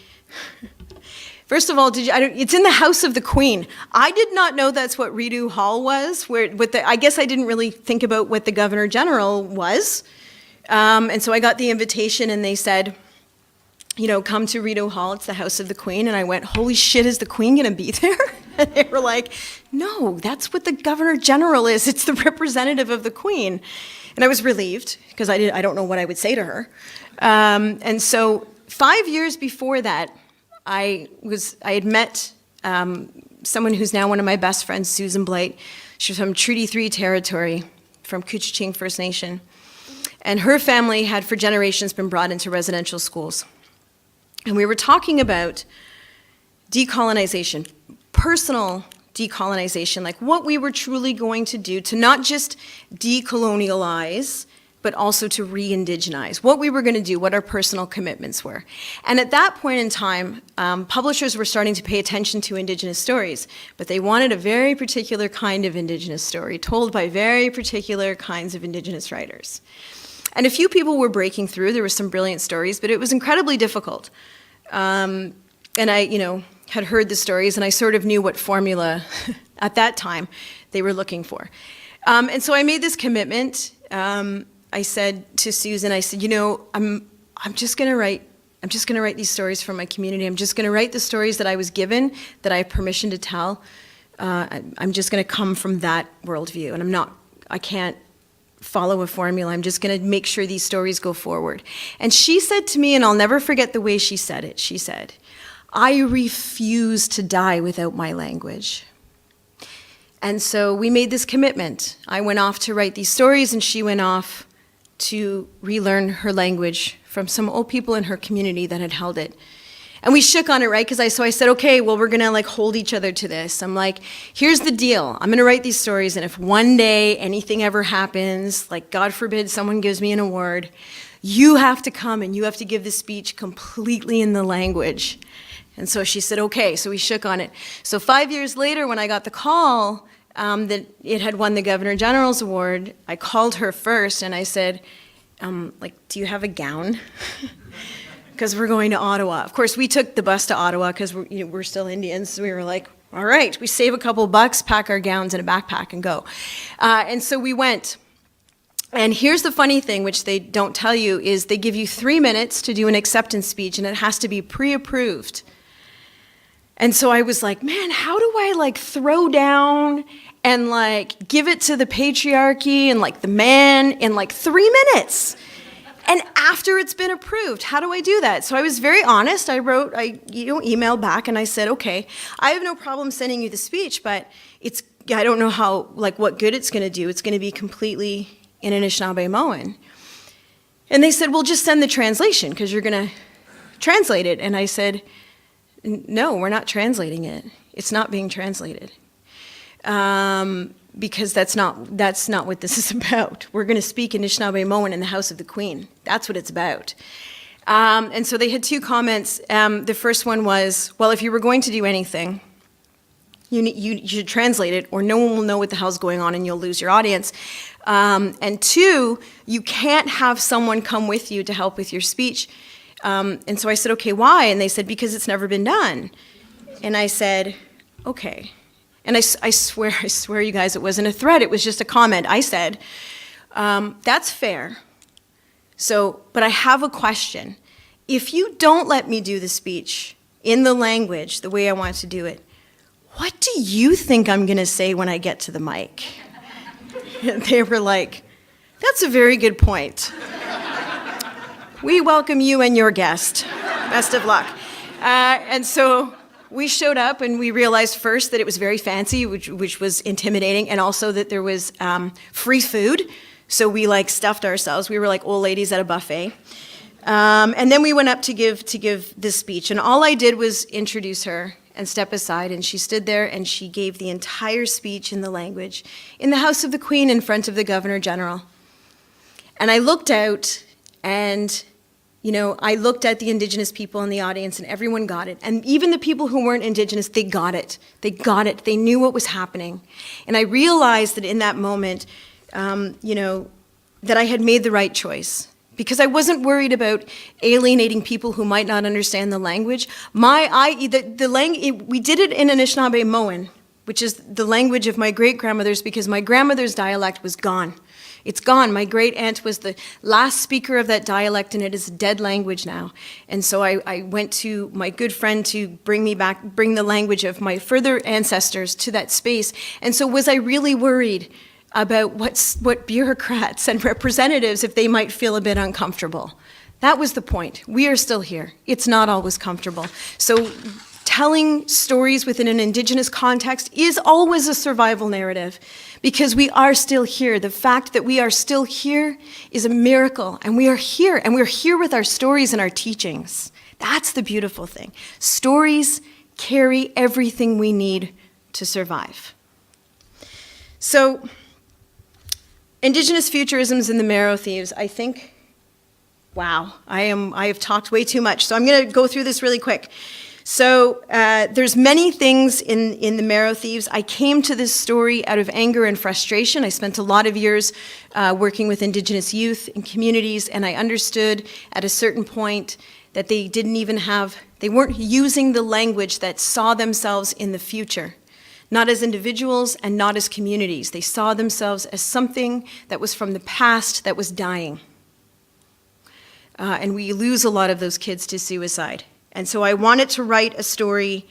First of all, it's in the House of the Queen. I did not know that's what Rideau Hall was. I guess I didn't really think about what the Governor General was. And so I got the invitation and they said, come to Rideau Hall, it's the House of the Queen. And I went, holy shit, is the Queen gonna be there? And they were like, no, that's what the Governor General is. It's the representative of the Queen. And I was relieved because I don't know what I would say to her. And so 5 years before that, I had met someone who's now one of my best friends, Susan Blight. She's from Treaty 3 territory, from Couchiching First Nation. And her family had for generations been brought into residential schools. And we were talking about decolonization, personal decolonization, like what we were truly going to do to not just decolonialize, but also to re-indigenize, what we were going to do, what our personal commitments were. And at that point in time, publishers were starting to pay attention to Indigenous stories, but they wanted a very particular kind of Indigenous story, told by very particular kinds of Indigenous writers. And a few people were breaking through. There were some brilliant stories, but it was incredibly difficult. And I, had heard the stories, and I sort of knew what formula at that time they were looking for. And so I made this commitment. I said to Susan, I said, I'm just going to write these stories for my community. I'm just going to write the stories that I was given, that I have permission to tell. I'm just going to come from that worldview, and I can't follow a formula. I'm just going to make sure these stories go forward. And she said to me, and I'll never forget the way she said it, she said, I refuse to die without my language. And so we made this commitment. I went off to write these stories, and she went off to relearn her language from some old people in her community that had held it. And we shook on it, right? So I said, okay, well, we're gonna hold each other to this. I'm like, here's the deal. I'm gonna write these stories, and if one day anything ever happens, God forbid someone gives me an award, you have to come and you have to give the speech completely in the language. And so she said, okay, so we shook on it. So 5 years later, when I got the call that it had won the Governor General's Award, I called her first and I said, do you have a gown? Because we're going to Ottawa. Of course, we took the bus to Ottawa because we're still Indians. So we were like, all right, we save a couple bucks, pack our gowns in a backpack and go. And so we went. And here's the funny thing, which they don't tell you, is they give you 3 minutes to do an acceptance speech, and it has to be pre-approved. And so I was like, man, how do I throw down and give it to the patriarchy and the man in 3 minutes? And after it's been approved, how do I do that? So I was very honest. I emailed back and I said, okay, I have no problem sending you the speech, but I don't know how, what good it's gonna do. It's gonna be completely in Anishinaabemowin. And they said, well, just send the translation because you're gonna translate it. And I said, no, we're not translating it. It's not being translated. Because that's not what this is about. We're going to speak Anishinaabemowin in the House of the Queen. That's what it's about. And so they had 2 comments. The first one was, well, if you were going to do anything, you should translate it, or no one will know what the hell's going on and you'll lose your audience. And 2, you can't have someone come with you to help with your speech. And so I said, okay, why? And they said, because it's never been done. And I said, okay. And I swear, you guys, it wasn't a threat. It was just a comment. I said, that's fair. But I have a question. If you don't let me do the speech in the language, the way I want to do it, what do you think I'm going to say when I get to the mic? And they were like, that's a very good point. We welcome you and your guest. Best of luck. And so we showed up and we realized first that it was very fancy, which was intimidating, and also that there was free food. So we stuffed ourselves. We were like old ladies at a buffet. And then we went up to give this speech, and all I did was introduce her and step aside, and she stood there and she gave the entire speech in the language in the House of the Queen in front of the Governor General. And I looked out, and I looked at the Indigenous people in the audience, and everyone got it. And even the people who weren't Indigenous, they got it. They got it. They knew what was happening. And I realized that in that moment, that I had made the right choice, because I wasn't worried about alienating people who might not understand the language. We did it in Anishinaabemowin, which is the language of my great-grandmothers, because my grandmother's dialect was gone. It's gone. My great-aunt was the last speaker of that dialect, and it is a dead language now. And so I went to my good friend to bring the language of my further ancestors to that space. And so was I really worried about what bureaucrats and representatives, if they might feel a bit uncomfortable? That was the point. We are still here. It's not always comfortable. So telling stories within an Indigenous context is always a survival narrative, because we are still here. The fact that we are still here is a miracle, and we are here, and we're here with our stories and our teachings. That's the beautiful thing. Stories carry everything we need to survive. So, Indigenous Futurisms and the Marrow Thieves, I think, wow, I have talked way too much, so I'm going to go through this really quick. So there's many things in the Marrow Thieves. I came to this story out of anger and frustration. I spent a lot of years working with Indigenous youth and communities, and I understood at a certain point that they weren't using the language that saw themselves in the future. Not as individuals and not as communities. They saw themselves as something that was from the past that was dying. And we lose a lot of those kids to suicide. And so I wanted to write a story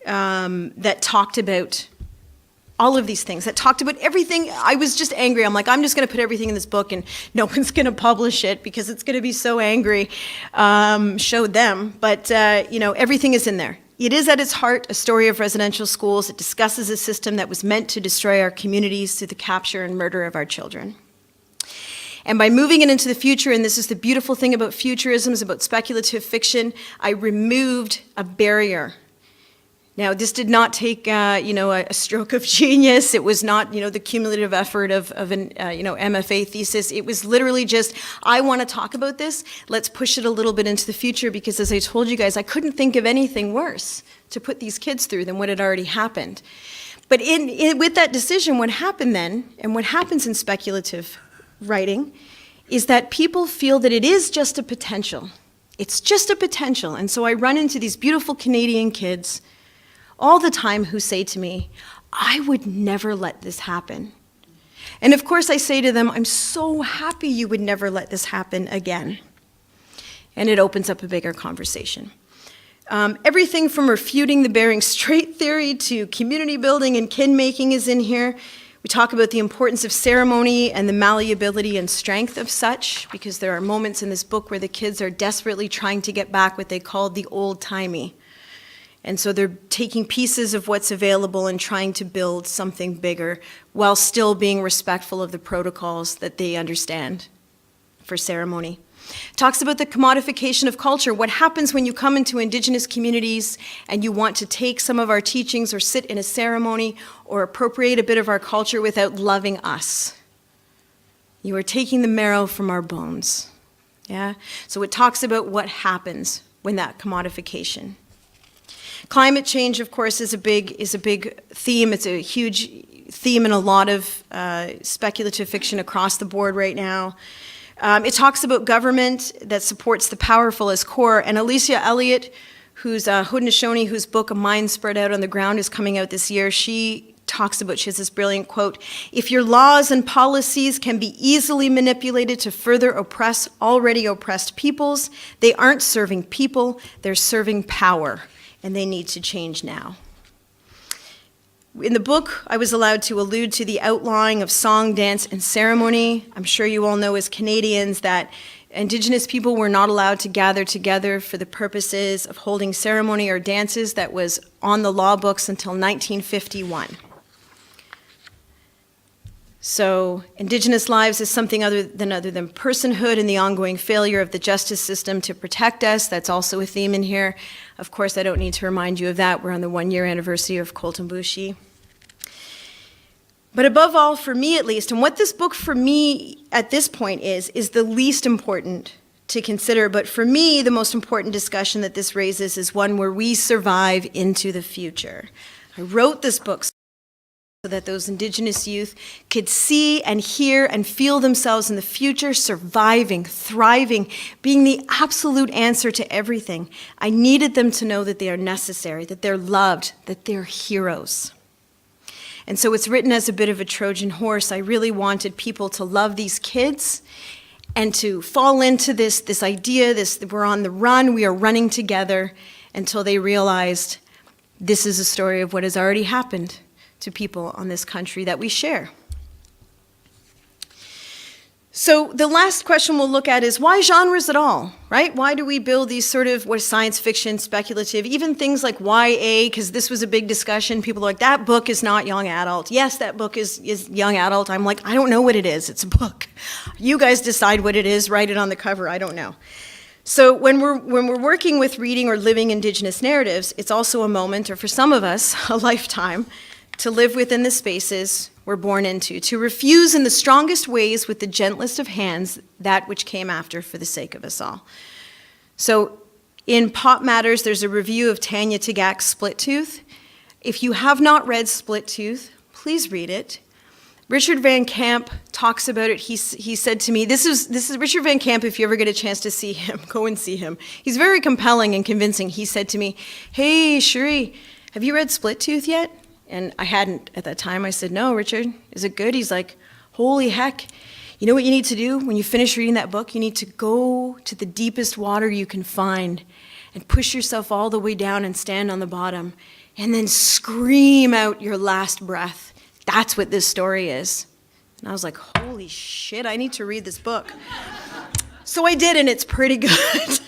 that talked about all of these things, that talked about everything. I was just angry. I'm like, I'm just going to put everything in this book and no one's going to publish it because it's going to be so angry. Showed them. But, everything is in there. It is at its heart a story of residential schools. It discusses a system that was meant to destroy our communities through the capture and murder of our children. And by moving it into the future, and this is the beautiful thing about futurisms, about speculative fiction, I removed a barrier. Now, this did not take, a stroke of genius. It was not, the cumulative effort of an, MFA thesis. It was literally just, I want to talk about this. Let's push it a little bit into the future because, as I told you guys, I couldn't think of anything worse to put these kids through than what had already happened. But with that decision, what happened then, and what happens in speculative writing, is that people feel that it is just a potential. It's just a potential. And so I run into these beautiful Canadian kids all the time who say to me, I would never let this happen. And of course I say to them, I'm so happy you would never let this happen again. And it opens up a bigger conversation. Everything from refuting the Bering Strait theory to community building and kin making is in here. We talk about the importance of ceremony and the malleability and strength of such, because there are moments in this book where the kids are desperately trying to get back what they called the old-timey. And so they're taking pieces of what's available and trying to build something bigger while still being respectful of the protocols that they understand for ceremony. Talks about the commodification of culture, what happens when you come into Indigenous communities and you want to take some of our teachings or sit in a ceremony or appropriate a bit of our culture without loving us. You are taking the marrow from our bones. Yeah? So it talks about what happens when that commodification. Climate change, of course, is a big theme. It's a huge theme in a lot of speculative fiction across the board right now. It talks about government that supports the powerful as core. And Alicia Elliott, who's a Haudenosaunee, whose book A Mind Spread Out on the Ground is coming out this year, she talks about, she has this brilliant quote, if your laws and policies can be easily manipulated to further oppress already oppressed peoples, they aren't serving people, they're serving power, and they need to change now. In the book, I was allowed to allude to the outlawing of song, dance, and ceremony. I'm sure you all know as Canadians that Indigenous people were not allowed to gather together for the purposes of holding ceremony or dances. That was on the law books until 1951. So Indigenous lives is something other than personhood and the ongoing failure of the justice system to protect us. That's also a theme in here. Of course, I don't need to remind you of that. We're on the 1-year anniversary of Coltambushi. But above all, for me at least, and what this book for me at this point is the least important to consider. But for me, the most important discussion that this raises is one where we survive into the future. I wrote this book so that those Indigenous youth could see and hear and feel themselves in the future, surviving, thriving, being the absolute answer to everything. I needed them to know that they are necessary, that they're loved, that they're heroes. And so it's written as a bit of a Trojan horse. I really wanted people to love these kids and to fall into this idea, we're on the run, we are running together, until they realized this is a story of what has already happened to people on this country that we share. So the last question we'll look at is why genres at all, right? Why do we build these sort of science fiction, speculative, even things like YA, because this was a big discussion. People are like, that book is not young adult. Yes, that book is young adult. I'm like, I don't know what it is. It's a book. You guys decide what it is, write it on the cover. I don't know. So when we're working with reading or living Indigenous narratives, it's also a moment, or for some of us, a lifetime, to live within the spaces we're born into, to refuse in the strongest ways with the gentlest of hands that which came after for the sake of us all. So In Pop Matters, there's a review of Tanya Tagaq's Split Tooth. If you have not read Split Tooth, please read it. Richard Van Camp talks about it. He said to me, this is Richard Van Camp, if you ever get a chance to see him, go and see him. He's very compelling and convincing. He said to me, hey, Cherie, have you read Split Tooth yet? And I hadn't at that time. I said, no, Richard, is it good? He's like, holy heck. You know what you need to do when you finish reading that book? You need to go to the deepest water you can find and push yourself all the way down and stand on the bottom and then scream out your last breath. That's what this story is. And I was like, holy shit, I need to read this book. So I did, and it's pretty good.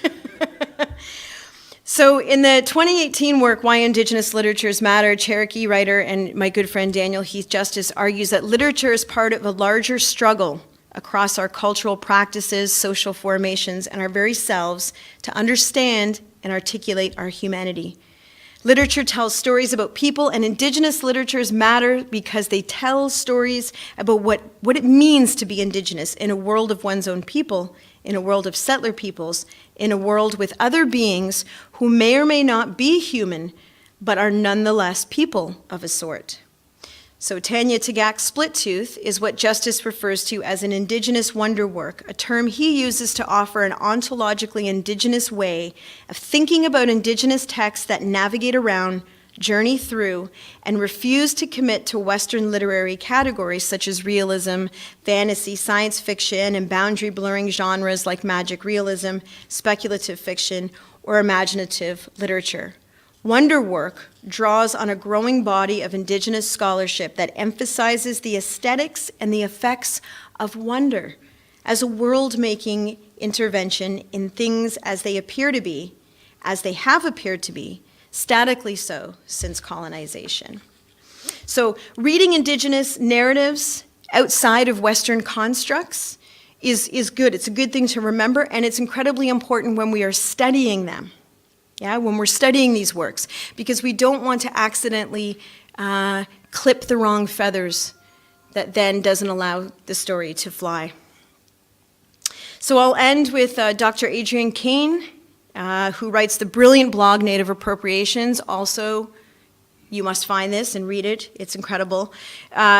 So in the 2018 work, Why Indigenous Literatures Matter, Cherokee writer and my good friend Daniel Heath Justice argues that literature is part of a larger struggle across our cultural practices, social formations, and our very selves to understand and articulate our humanity. Literature tells stories about people, and Indigenous literatures matter because they tell stories about what it means to be Indigenous in a world of one's own people, in a world of settler peoples, in a world with other beings who may or may not be human, but are nonetheless people of a sort. So Tanya Tagaq's Split Tooth is what Justice refers to as an Indigenous wonder work, a term he uses to offer an ontologically Indigenous way of thinking about Indigenous texts that navigate around, journey through, and refuse to commit to Western literary categories such as realism, fantasy, science fiction, and boundary-blurring genres like magic realism, speculative fiction, or imaginative literature. Wonder work draws on a growing body of Indigenous scholarship that emphasizes the aesthetics and the effects of wonder as a world-making intervention in things as they appear to be, as they have appeared to be, statically so since colonization. So reading Indigenous narratives outside of Western constructs is good. It's a good thing to remember, and it's incredibly important when we are studying them. Yeah, when we're studying these works, because we don't want to accidentally clip the wrong feathers that then doesn't allow the story to fly. So I'll end with Dr. Adrienne Kane, who writes the brilliant blog Native Appropriations. Also, you must find this and read it. It's incredible.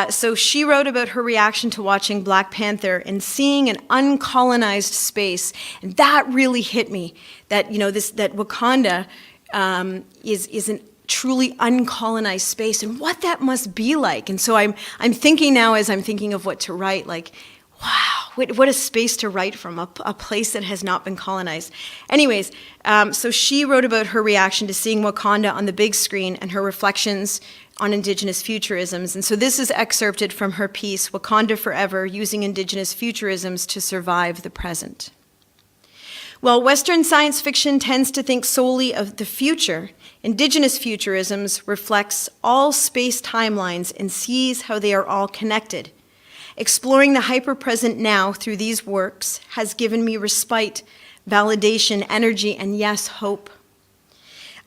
So she wrote about her reaction to watching Black Panther and seeing an uncolonized space, and that really hit me. That that Wakanda is a truly uncolonized space, and what that must be like. And so I'm thinking now, as I'm thinking of what to write, like, wow, what a space to write from, a place that has not been colonized. Anyways, so she wrote about her reaction to seeing Wakanda on the big screen and her reflections on Indigenous futurisms. And so this is excerpted from her piece, Wakanda Forever, Using Indigenous Futurisms to Survive the Present. While Western science fiction tends to think solely of the future, Indigenous futurisms reflects all space timelines and sees how they are all connected. Exploring the hyper-present now through these works has given me respite, validation, energy, and yes, hope.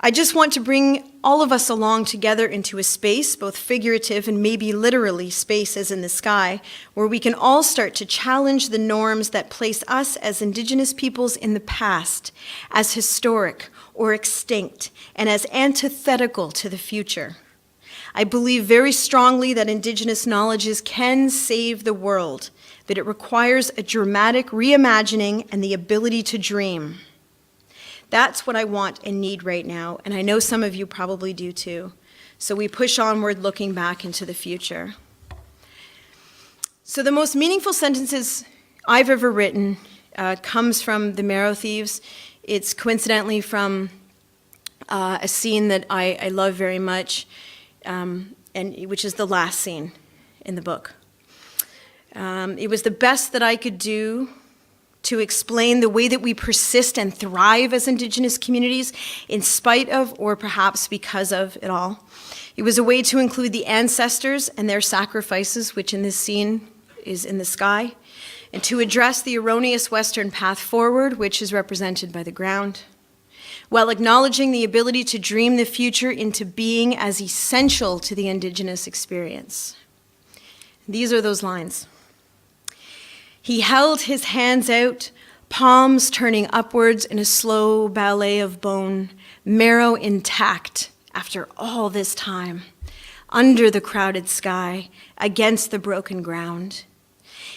I just want to bring all of us along together into a space, both figurative and maybe literally space as in the sky, where we can all start to challenge the norms that place us as Indigenous peoples in the past as historic or extinct and as antithetical to the future. I believe very strongly that Indigenous knowledges can save the world, that it requires a dramatic reimagining and the ability to dream. That's what I want and need right now, and I know some of you probably do too. So we push onward looking back into the future. So the most meaningful sentences I've ever written comes from The Marrow Thieves. It's coincidentally from a scene that I love very much, and which is the last scene in the book. It was the best that I could do to explain the way that we persist and thrive as Indigenous communities in spite of, or perhaps because of, it all. It was a way to include the ancestors and their sacrifices, which in this scene is in the sky, and to address the erroneous Western path forward, which is represented by the ground, while acknowledging the ability to dream the future into being as essential to the Indigenous experience. These are those lines. He held his hands out, palms turning upwards in a slow ballet of bone, marrow intact after all this time, under the crowded sky, against the broken ground.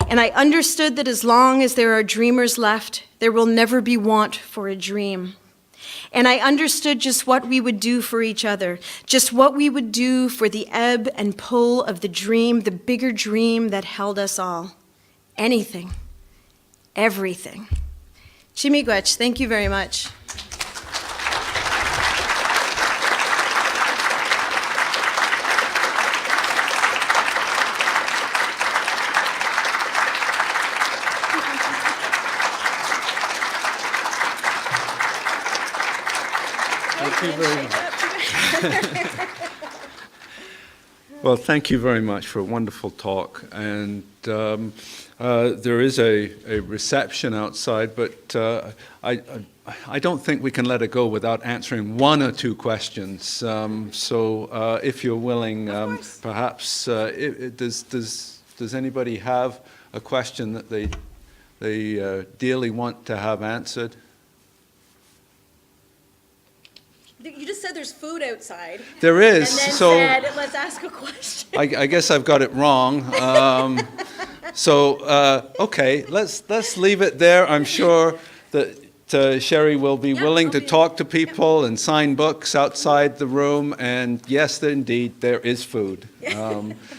And I understood that as long as there are dreamers left, there will never be want for a dream. And I understood just what we would do for each other, just what we would do for the ebb and pull of the dream, the bigger dream that held us all. Anything, everything. Chimigwech, thank you very much. Thank you very much. Well, thank you very much for a wonderful talk. And there is a reception outside, but I don't think we can let it go without answering one or two questions. So if you're willing, perhaps, does anybody have a question that they dearly want to have answered? You just said there's food outside. There is. And then So said, let's ask a question. I guess I've got it wrong. Okay, let's leave it there. I'm sure that Cherie will be willing to talk to people and sign books outside the room. And yes, indeed, there is food.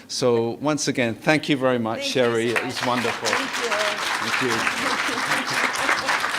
So once again, thank you very much, Cherie. It was wonderful. Thank you. Thank you.